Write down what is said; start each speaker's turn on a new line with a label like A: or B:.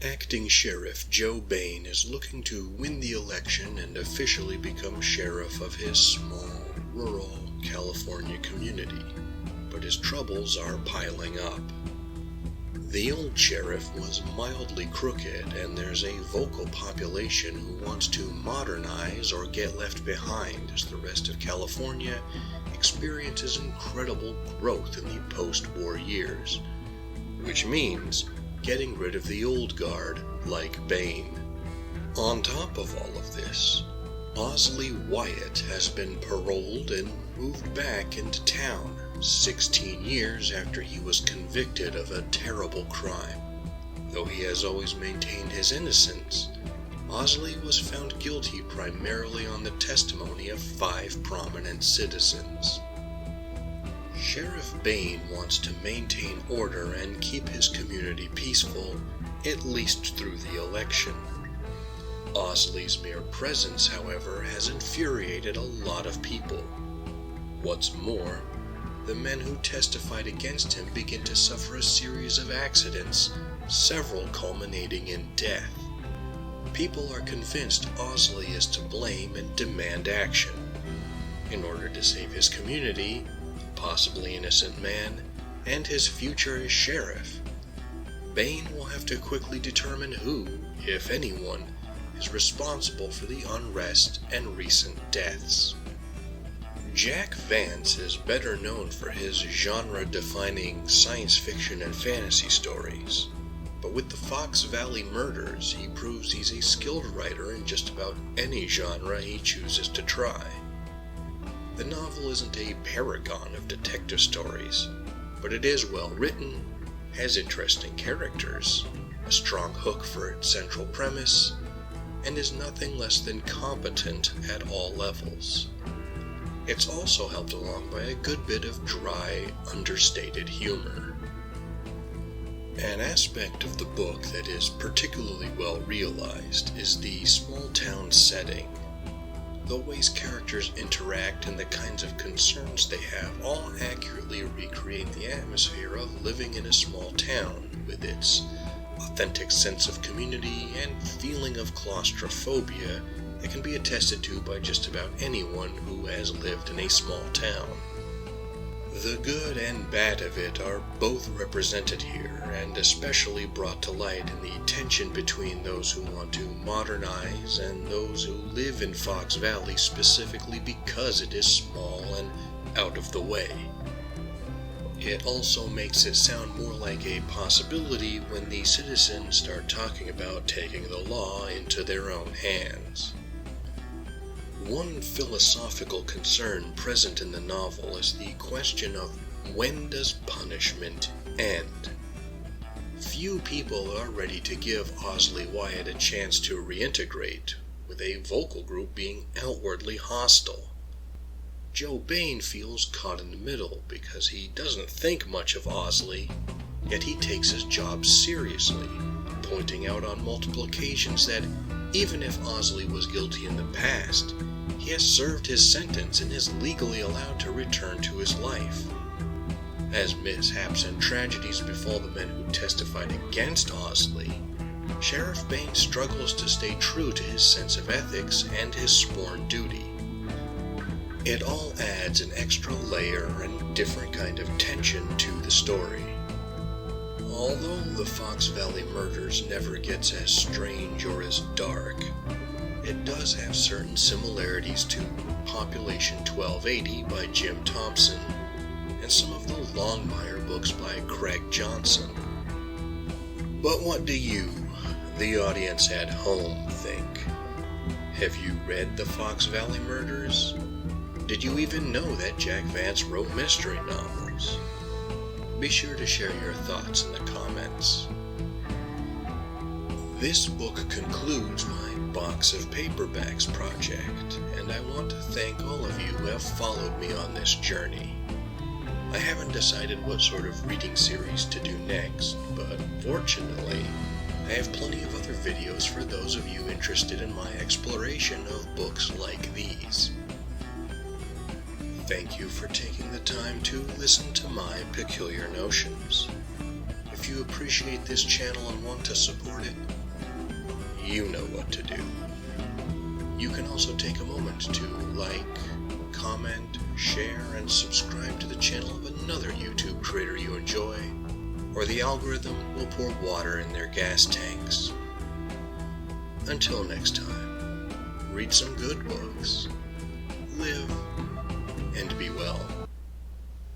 A: Acting Sheriff Joe Bain is looking to win the election and officially become sheriff of his small, rural California community, but his troubles are piling up. The old sheriff was mildly crooked, and there's a vocal population who wants to modernize or get left behind as the rest of California experiences incredible growth in the post-war years, which means getting rid of the old guard like Bain. On top of all of this, Ausley Wyatt has been paroled and moved back into town 16 years after he was convicted of a terrible crime. Though he has always maintained his innocence, Ausley was found guilty primarily on the testimony of 5 prominent citizens. Sheriff Bain wants to maintain order and keep his community peaceful, at least through the election. Ausley's mere presence, however, has infuriated a lot of people. What's more, the men who testified against him begin to suffer a series of accidents, several culminating in death. People are convinced Ausley is to blame and demand action. In order to save his community, possibly innocent man, and his future as sheriff, Bain will have to quickly determine who, if anyone, is responsible for the unrest and recent deaths. Jack Vance is better known for his genre-defining science fiction and fantasy stories, but with the Fox Valley murders, he proves he's a skilled writer in just about any genre he chooses to try. The novel isn't a paragon of detective stories, but it is well written, has interesting characters, a strong hook for its central premise, and is nothing less than competent at all levels. It's also helped along by a good bit of dry, understated humor. An aspect of the book that is particularly well realized is the small-town setting. The ways characters interact and the kinds of concerns they have all accurately recreate the atmosphere of living in a small town, with its authentic sense of community and feeling of claustrophobia that can be attested to by just about anyone who has lived in a small town. The good and bad of it are both represented here, and especially brought to light in the tension between those who want to modernize and those who live in Fox Valley specifically because it is small and out of the way. It also makes it sound more like a possibility when the citizens start talking about taking the law into their own hands. One philosophical concern present in the novel is the question of when does punishment end? Few people are ready to give Ausley Wyatt a chance to reintegrate, with a vocal group being outwardly hostile. Joe Bain feels caught in the middle because he doesn't think much of Ausley, yet he takes his job seriously, pointing out on multiple occasions that even if Ausley was guilty in the past, he has served his sentence and is legally allowed to return to his life. As mishaps and tragedies befall the men who testified against Ausley, Sheriff Bain struggles to stay true to his sense of ethics and his sworn duty. It all adds an extra layer and different kind of tension to the story. Although the Fox Valley murders never gets as strange or as dark, it does have certain similarities to Population 1280 by Jim Thompson and some of the Longmire books by Craig Johnson. But what do you, the audience at home, think? Have you read the Fox Valley murders? Did you even know that Jack Vance wrote mystery novels? Be sure to share your thoughts in the comments. This book concludes my Box of Paperbacks project, and I want to thank all of you who have followed me on this journey. I haven't decided what sort of reading series to do next, but fortunately, I have plenty of other videos for those of you interested in my exploration of books like these. Thank you for taking the time to listen to my peculiar notions. If If you appreciate this channel and want to support it, you know what to do. You can also take a moment to like, comment, share, and subscribe to the channel of another YouTube creator you enjoy, or the algorithm will pour water in their gas tanks. Until next time, read some good books, live, and be well.